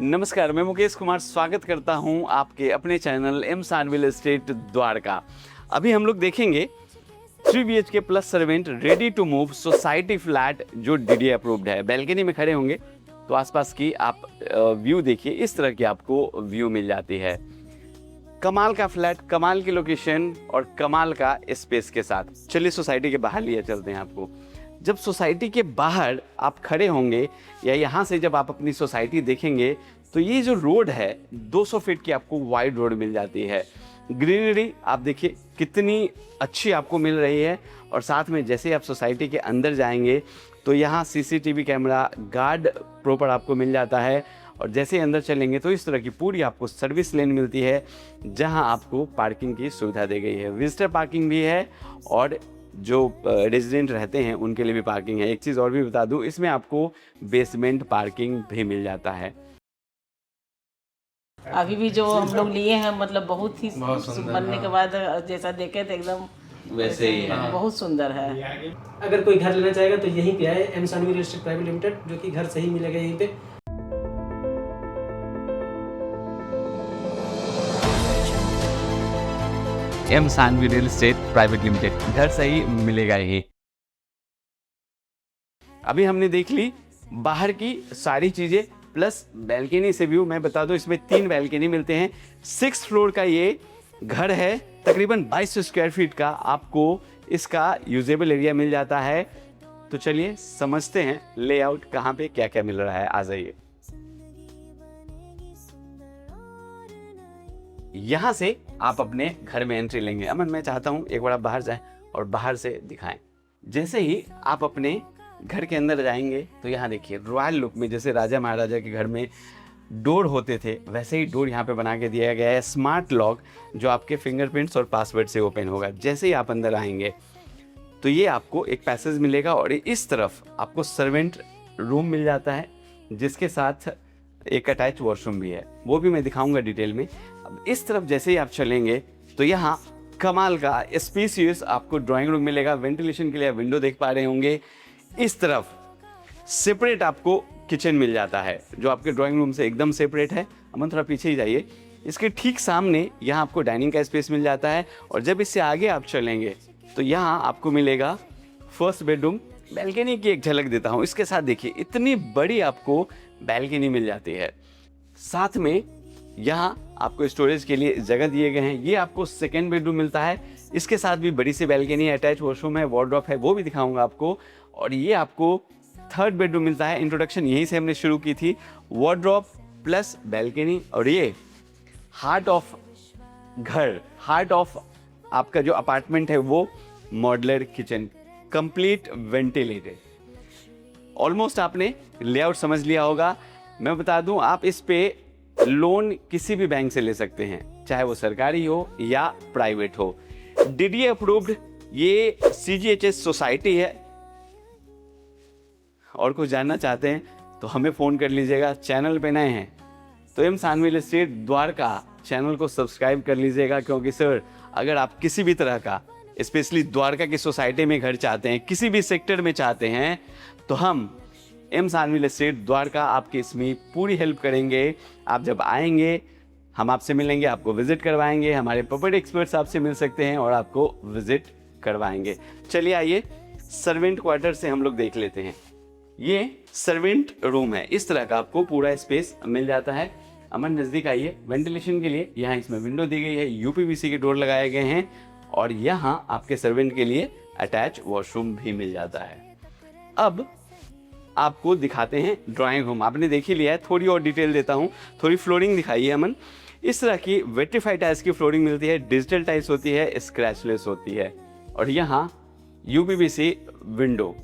नमस्कार, मैं मुकेश कुमार स्वागत करता हूं आपके अपने चैनल एम सानविल एस्टेट द्वारका। अभी हम लोग देखेंगे 3 BHK plus servant ready to move society flat जो DDA अप्रूव्ड है। बैल्कनी में खड़े होंगे तो आसपास की आप व्यू देखिए, इस तरह की आपको व्यू मिल जाती है। कमाल का फ्लैट, कमाल की लोकेशन और कमाल का स्पेस के साथ। चलिए सोसाइटी के बाहर लिए चलते हैं आपको। जब सोसाइटी के बाहर आप खड़े होंगे या यहाँ से जब आप अपनी सोसाइटी देखेंगे तो ये जो रोड है 200 फीट की आपको वाइड रोड मिल जाती है। ग्रीनरी आप देखिए कितनी अच्छी आपको मिल रही है। और साथ में जैसे ही आप सोसाइटी के अंदर जाएंगे तो यहाँ CCTV कैमरा गार्ड प्रॉपर आपको मिल जाता है। और जैसे ही अंदर चलेंगे तो इस तरह की पूरी आपको सर्विस लेन मिलती है जहाँ आपको पार्किंग की सुविधा दी गई है। विजिटर पार्किंग भी है और जो रेजिडेंट रहते हैं उनके लिए भी पार्किंग है। एक चीज़ और भी बता दूं, इसमें आपको बेसमेंट पार्किंग भी मिल जाता है। अभी भी जो हम लोग लिए हैं मतलब बहुत ही बनने के बाद जैसा देखे थे एकदम वैसे ही है। बहुत सुंदर है। अगर कोई घर लेना चाहेगा तो यहीं पे आए, M Sanvi real estate private limited, जो कि घर सही मिलेगा यहीं पे। M Sanvi real estate private limited, घर सही मिलेगा ही। अभी हमने देख ली बाहर की सारी चीजें प्लस बैल्कनी से व्यू। मैं बता दूं इसमें 3 बैल्कनी मिलते हैं। 6th फ्लोर का ये घर है, तकरीबन 22 स्क्वायर फीट का आपको इसका यूजेबल एरिया मिल जाता है। तो चलिए समझते हैं लेआउट कहाँ पे क्या क्या मिल रहा है। आ जाइए। यहाँ से आप अपने घर में एंट्री लेंगे। अमन, मैं चाहता हूँ एक बार आप बाहर जाएं और बाहर से दिखाएं। जैसे ही आप अपने घर के अंदर जाएंगे तो यहाँ देखिए रॉयल लुक में, जैसे राजा महाराजा के घर में डोर होते थे वैसे ही डोर यहाँ पे बना के दिया गया है। स्मार्ट लॉक जो आपके फिंगरप्रिंट्स और पासवर्ड से ओपन होगा। जैसे ही आप अंदर आएंगे तो ये आपको एक पैसेज मिलेगा और इस तरफ आपको सर्वेंट रूम मिल जाता है जिसके साथ एक अटैच वॉशरूम भी है, वो भी मैं दिखाऊंगा डिटेल में। अब इस तरफ जैसे ही आप चलेंगे तो यहाँ कमाल का स्पेसियस आपको ड्राइंग रूम मिलेगा। वेंटिलेशन के लिए आप विंडो देख पा रहे होंगे। इस तरफ सेपरेट आपको किचन मिल जाता है जो आपके ड्राइंग रूम से एकदम सेपरेट है। अमन थोड़ा पीछे ही जाइए। इसके ठीक सामने यहाँ आपको डाइनिंग का स्पेस मिल जाता है। और जब इससे आगे आप चलेंगे तो यहाँ आपको मिलेगा फर्स्ट बेडरूम। बैल्कनी की एक झलक देता हूँ। इसके साथ देखिए इतनी बड़ी आपको बैल्कनी मिल जाती है। साथ में यहाँ आपको स्टोरेज के लिए जगह दिए गए हैं। ये आपको सेकेंड बेडरूम मिलता है। इसके साथ भी बड़ी सी बैल्कनी है, अटैच वॉशरूम है, वार्डरोब है, वो भी दिखाऊंगा आपको। और ये आपको थर्ड बेडरूम मिलता है। इंट्रोडक्शन यहीं से हमने शुरू की थी। वार्डरोब प्लस बैल्कनी और ये हार्ट ऑफ घर, हार्ट ऑफ आपका जो अपार्टमेंट है वो modular kitchen, complete ventilated. Almost आपने लेआउट समझ लिया होगा। मैं बता दूं आप इस पे लोन किसी भी बैंक से ले सकते हैं, चाहे वो सरकारी हो या प्राइवेट हो। DDA अप्रूव्ड ये CGHS सोसाइटी है। और कुछ जानना चाहते हैं तो हमें फ़ोन कर लीजिएगा। चैनल पे नए हैं तो एम सानविल एस्टेट द्वारका चैनल को सब्सक्राइब कर लीजिएगा, क्योंकि सर अगर आप किसी भी तरह का स्पेशली द्वारका की सोसाइटी में घर चाहते हैं, किसी भी सेक्टर में चाहते हैं, तो हम एम सानविल एस्टेट द्वारका आपके इसमें पूरी हेल्प करेंगे। आप जब आएंगे हम आपसे मिलेंगे, आपको विजिट करवाएंगे। हमारे प्रॉपर्टी एक्सपर्ट्स आपसे मिल सकते हैं और आपको विजिट करवाएंगे। चलिए आइए सर्वेंट क्वार्टर से हम लोग देख लेते हैं। ये सर्वेंट रूम है। इस तरह का आपको पूरा स्पेस मिल जाता है। अमन नज़दीक आइए। वेंटिलेशन के लिए यहाँ इसमें विंडो दी गई है, UPVC के डोर लगाए गए हैं और यहाँ आपके सर्वेंट के लिए अटैच वॉशरूम भी मिल जाता है। अब आपको दिखाते हैं ड्राइंग रूम। आपने देख ही लिया है, थोड़ी और डिटेल देता हूँ। थोड़ी फ्लोरिंग दिखाइए अमन। इस तरह की वेट्रीफाइड टाइल्स की फ्लोरिंग मिलती है, डिजिटल टाइल्स होती है, स्क्रैचलेस होती है। और यहाँ UPVC विंडो,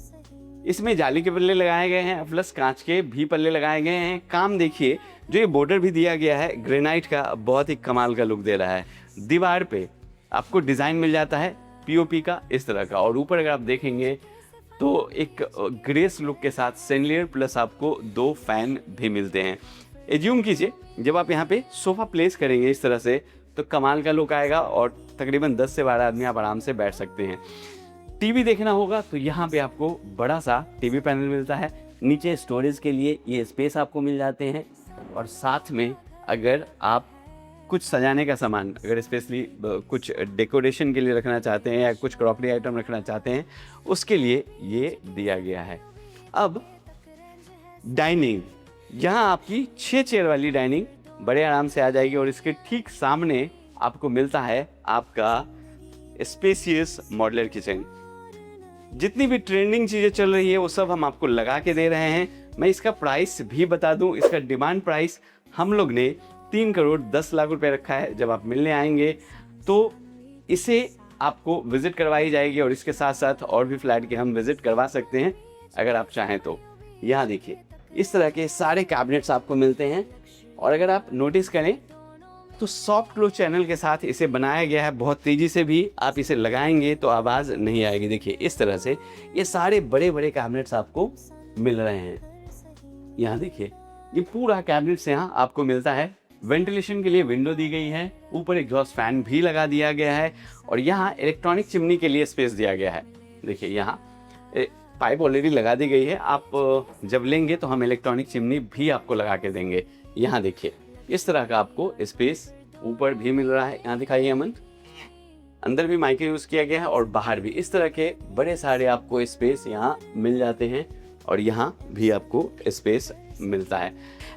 इसमें जाली के पल्ले लगाए गए हैं प्लस कांच के भी पल्ले लगाए गए हैं। काम देखिए, जो ये बॉर्डर भी दिया गया है ग्रेनाइट का, बहुत ही कमाल का लुक दे रहा है। दीवार पे आपको डिज़ाइन मिल जाता है POP का इस तरह का। और ऊपर अगर आप देखेंगे तो एक ग्रेस लुक के साथ सैंडलियर प्लस आपको 2 फैन भी मिलते हैं। एज्यूम कीजिए जब आप यहाँ पे सोफ़ा प्लेस करेंगे इस तरह से तो कमाल का लुक आएगा और तकरीबन 10 से 12 आदमी आप आराम से बैठ सकते हैं। टीवी देखना होगा तो यहाँ पे आपको बड़ा सा टीवी पैनल मिलता है। नीचे स्टोरेज के लिए ये स्पेस आपको मिल जाते हैं। और साथ में अगर आप कुछ सजाने का सामान, अगर स्पेशली कुछ डेकोरेशन के लिए रखना चाहते हैं या कुछ क्रॉकरी आइटम रखना चाहते हैं, उसके लिए ये दिया गया है। अब डाइनिंग, यहाँ आपकी 6 चेयर वाली डाइनिंग बड़े आराम से आ जाएगी। और इसके ठीक सामने आपको मिलता है आपका स्पेसियस मॉड्यूलर किचन। जितनी भी ट्रेंडिंग चीज़ें चल रही है वो सब हम आपको लगा के दे रहे हैं। मैं इसका प्राइस भी बता दूं, इसका डिमांड प्राइस हम लोग ने 3,10,00,000 रुपए रखा है। जब आप मिलने आएंगे तो इसे आपको विजिट करवाई जाएगी और इसके साथ साथ और भी फ्लैट के हम विजिट करवा सकते हैं अगर आप चाहें तो। यहाँ देखिए इस तरह के सारे कैबिनेट्स आपको मिलते हैं। और अगर आप नोटिस करें तो सॉफ्ट क्लोज चैनल के साथ इसे बनाया गया है। बहुत तेज़ी से भी आप इसे लगाएंगे तो आवाज़ नहीं आएगी। देखिए इस तरह से ये सारे बड़े बड़े कैबिनेट्स आपको मिल रहे हैं। यहाँ देखिए ये पूरा कैबिनेट्स यहाँ आपको मिलता है। वेंटिलेशन के लिए विंडो दी गई है, ऊपर एग्जॉस्ट फैन भी लगा दिया गया है और यहाँ इलेक्ट्रॉनिक चिमनी के लिए स्पेस दिया गया है। देखिए यहाँ पाइप ऑलरेडी लगा दी गई है, आप जब लेंगे तो हम इलेक्ट्रॉनिक चिमनी भी आपको लगा के देंगे। यहाँ देखिए इस तरह का आपको स्पेस ऊपर भी मिल रहा है। यहाँ दिखाइए अमन, अंदर भी माइक्रो यूज़ किया गया है और बाहर भी इस तरह के बड़े सारे आपको स्पेस यहाँ मिल जाते हैं। और यहाँ भी आपको स्पेस मिलता है।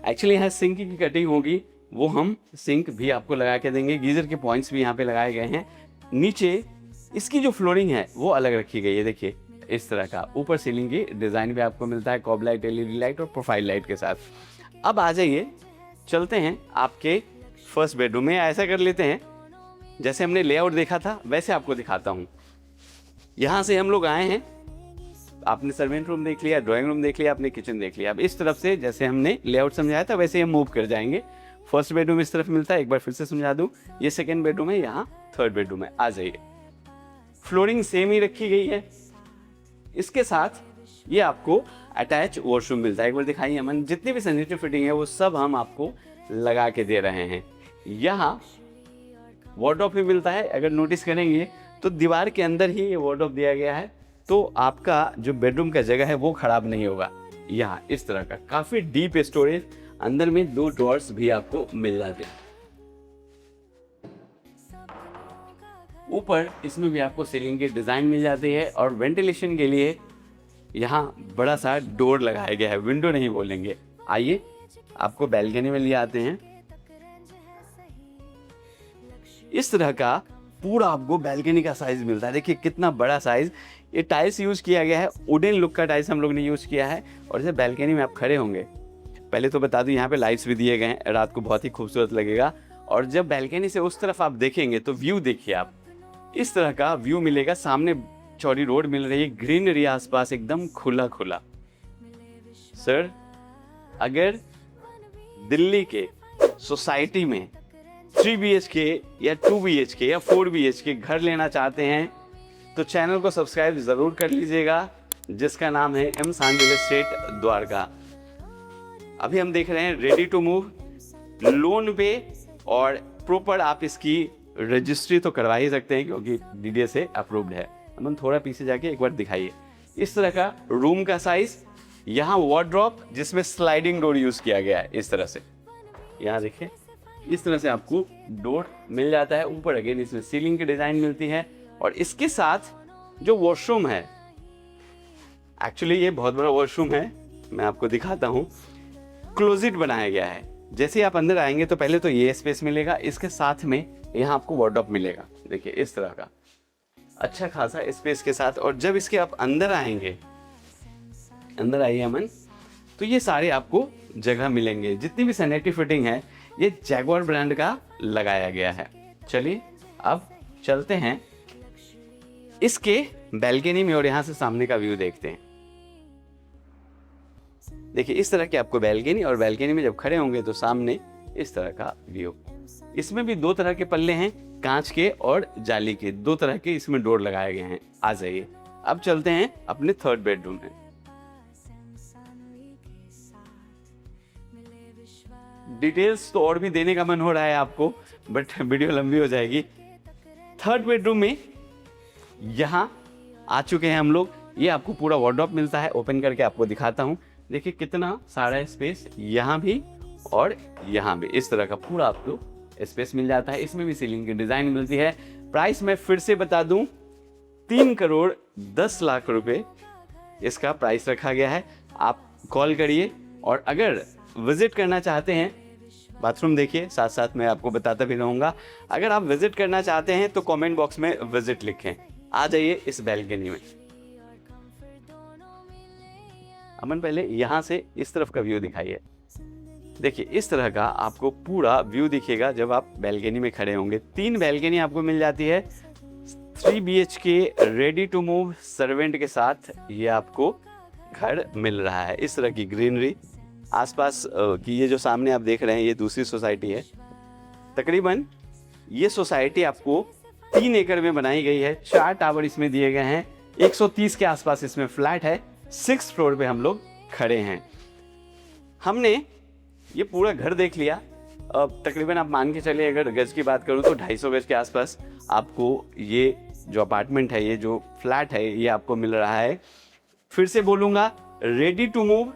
एक्चुअली यहाँ सिंक की कटिंग होगी, वो हम सिंक भी आपको लगा के देंगे। गीज़र के पॉइंट्स भी यहाँ पे लगाए गए हैं। नीचे इसकी जो फ्लोरिंग है वो अलग रखी गई है। देखिए इस तरह का ऊपर सीलिंग की डिज़ाइन भी आपको मिलता है, कॉब लाइट, LED लाइट और प्रोफाइल लाइट के साथ। अब आ जाइए, चलते हैं आपके फर्स्ट बेडरूम में। ऐसा कर लेते हैं जैसे हमने लेआउट देखा था वैसे आपको दिखाता हूँ। यहाँ से हम लोग आए हैं, आपने सर्वेंट रूम देख लिया, ड्राइंग रूम देख लिया, आपने किचन देख लिया। अब इस तरफ से जैसे हमने लेआउट समझाया था वैसे हम मूव कर जाएंगे। फर्स्ट बेडरूम इस तरफ मिलता है, एक बार फिर से समझा दूँ, ये सेकेंड बेडरूम है, यहाँ थर्ड बेडरूम है। आ जाइए, फ्लोरिंग सेम ही रखी गई है। इसके साथ ये आपको अटैच वॉशरूम मिलता है। एक बार दिखाइए अमन, जितनी भी सैनिटरी फिटिंग है वो सब हम आपको लगा के दे रहे हैं। यहाँ वार्डरोब भी मिलता है। अगर नोटिस करेंगे तो दीवार के अंदर ही ये वार्डरोब दिया गया है, तो आपका जो बेडरूम का जगह है वो खराब नहीं होगा। यहाँ इस तरह का काफ़ी डीप स्टोरेज, अंदर में 2 ड्रॉर्स भी आपको मिल जाते हैं। ऊपर इसमें भी आपको सीलिंग के डिज़ाइन मिल जाती है और वेंटिलेशन के लिए यहाँ बड़ा सा डोर लगाया गया है, विंडो नहीं बोलेंगे। आइए आपको बैल्कनी में ले आते हैं। इस तरह का पूरा आपको बैल्कनी का साइज मिलता है। देखिए कितना बड़ा साइज। ये टाइल्स यूज़ किया गया है, वुडन लुक का टाइल्स हम लोग ने यूज़ किया है। और जैसे बैल्कनी में आप खड़े होंगे, पहले तो बता दूं यहाँ पे लाइट्स भी दिए गए हैं, रात को बहुत ही खूबसूरत लगेगा। और जब बैल्कनी से उस तरफ आप देखेंगे तो व्यू देखिए, आप इस तरह का व्यू मिलेगा। सामने चौड़ी रोड मिल रही है, ग्रीनरी आसपास एकदम खुला खुला। सर, अगर दिल्ली के सोसाइटी में 3 BHK या 2 BHK या 4 BHK घर लेना चाहते हैं तो चैनल को सब्सक्राइब ज़रूर कर लीजिएगा, जिसका नाम है एम सांड रियल एस्टेट द्वारका। अभी हम देख रहे हैं रेडी टू मूव, लोन पे और प्रॉपर आप इसकी रजिस्ट्री तो करवा ही सकते हैं क्योंकि DDA से अप्रूव्ड है। हम थोड़ा पीछे जाके एक बार दिखाइए। इस तरह का रूम का साइज, यहाँ वार्डरोब जिसमें स्लाइडिंग डोर यूज़ किया गया है। इस तरह से यहाँ देखिए, इस तरह से आपको डोर मिल जाता है। ऊपर अगेन इसमें सीलिंग की डिज़ाइन मिलती है। और इसके साथ जो वॉशरूम है, एक्चुअली ये बहुत बड़ा वॉशरूम है, मैं आपको दिखाता हूँ। क्लोजेट बनाया गया है। जैसे ही आप अंदर आएंगे तो पहले तो ये स्पेस मिलेगा, इसके साथ में यहाँ आपको वार्डरोब मिलेगा। देखिए इस तरह का अच्छा खासा स्पेस के साथ। और जब इसके आप अंदर आएंगे, अंदर आइए अमन, तो ये सारे आपको जगह मिलेंगे। जितनी भी सैनिटरी फिटिंग है ये जैगुआर ब्रांड का लगाया गया है। चलिए अब चलते हैं इसके बैल्कनी में और यहाँ से सामने का व्यू देखते हैं। देखिए इस तरह की आपको बैल्कनी, और बैल्कनी में जब खड़े होंगे तो सामने इस तरह का व्यू। इसमें भी 2 तरह के पल्ले हैं, कांच के और जाली के, 2 तरह के इसमें डोर लगाए गए हैं। आ जाइए, अब चलते हैं अपने थर्ड बेडरूम में। डिटेल्स तो और भी देने का मन हो रहा है आपको, बट वीडियो लंबी हो जाएगी। थर्ड बेडरूम में यहाँ आ चुके हैं हम लोग। ये आपको पूरा वार्डरोब मिलता है, ओपन करके आपको दिखाता हूँ। देखिए कितना सारा स्पेस, यहाँ भी और यहाँ भी इस तरह का पूरा आपको स्पेस मिल जाता है। इसमें भी सीलिंग की डिजाइन मिलती है। प्राइस मैं फिर से बता दूं, 3,10,00,000 रुपए इसका प्राइस रखा गया है। आप कॉल करिए और अगर विजिट करना चाहते हैं, बाथरूम देखिए, साथ साथ मैं आपको बताता भी रहूँगा। अगर आप विजिट करना चाहते हैं तो कमेंट बॉक्स में विजिट लिखें। आ जाइए इस बैल्कनी में। अमन पहले यहाँ से इस तरफ का व्यू दिखाइए। देखिए इस तरह का आपको पूरा व्यू दिखेगा जब आप बैल्कनी में खड़े होंगे। 3 बैल्कनी आपको मिल जाती है। 3 BHK ready to move servant के साथ ये आपको घर मिल रहा है। इस तरह की ग्रीनरी आसपास की, ये जो सामने आप देख रहे हैं ये दूसरी सोसाइटी है। तकरीबन ये सोसाइटी आपको 3 एकड़ में बनाई गई है। 4 टावर इसमें दिए गए हैं। 130 के आसपास इसमें फ्लैट है। 6th फ्लोर पे हम लोग खड़े हैं। हमने ये पूरा घर देख लिया। अब तकरीबन आप मान के चलिए, अगर गज की बात करूँ तो 250 गज के आसपास आपको ये जो अपार्टमेंट है, ये जो फ्लैट है, ये आपको मिल रहा है। फिर से बोलूँगा, ready to move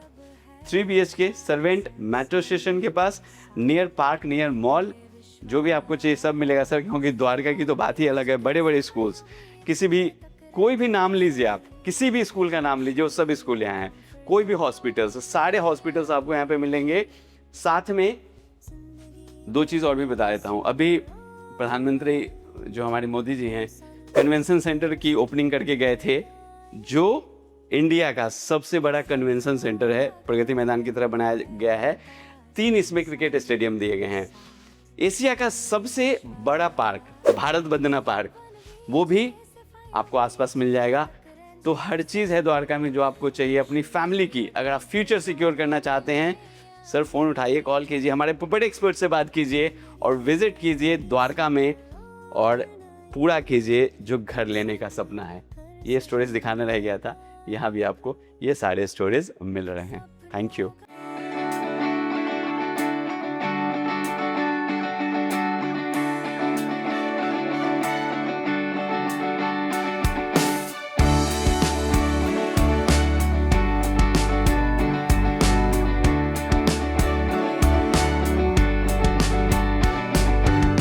3 BHK servant, metro station के पास, नियर पार्क, नियर मॉल, जो भी आपको चाहिए सब मिलेगा सर। क्योंकि द्वारका की तो बात ही अलग है। बड़े बड़े स्कूल्स, किसी भी कोई भी नाम लीजिए आप, किसी भी स्कूल का नाम लीजिए, वो सब स्कूल यहाँ हैं। कोई भी हॉस्पिटल्स, सारे हॉस्पिटल्स आपको यहाँ पे मिलेंगे। साथ में 2 चीज़ और भी बता देता हूँ। अभी प्रधानमंत्री जो हमारे मोदी जी हैं, कन्वेंशन सेंटर की ओपनिंग करके गए थे, जो इंडिया का सबसे बड़ा कन्वेंशन सेंटर है, प्रगति मैदान की तरह बनाया गया है। 3 इसमें क्रिकेट स्टेडियम दिए गए हैं। एशिया का सबसे बड़ा पार्क, भारत वंदना पार्क, वो भी आपको आसपास मिल जाएगा। तो हर चीज़ है द्वारका में जो आपको चाहिए अपनी फैमिली की। अगर आप फ्यूचर सिक्योर करना चाहते हैं, सर फ़ोन उठाइए, कॉल कीजिए, हमारे प्रॉपर्टी एक्सपर्ट से बात कीजिए और विजिट कीजिए द्वारका में और पूरा कीजिए जो घर लेने का सपना है। ये स्टोरेज दिखाना रह गया था, यहाँ भी आपको ये सारे स्टोरेज मिल रहे हैं। Thank you.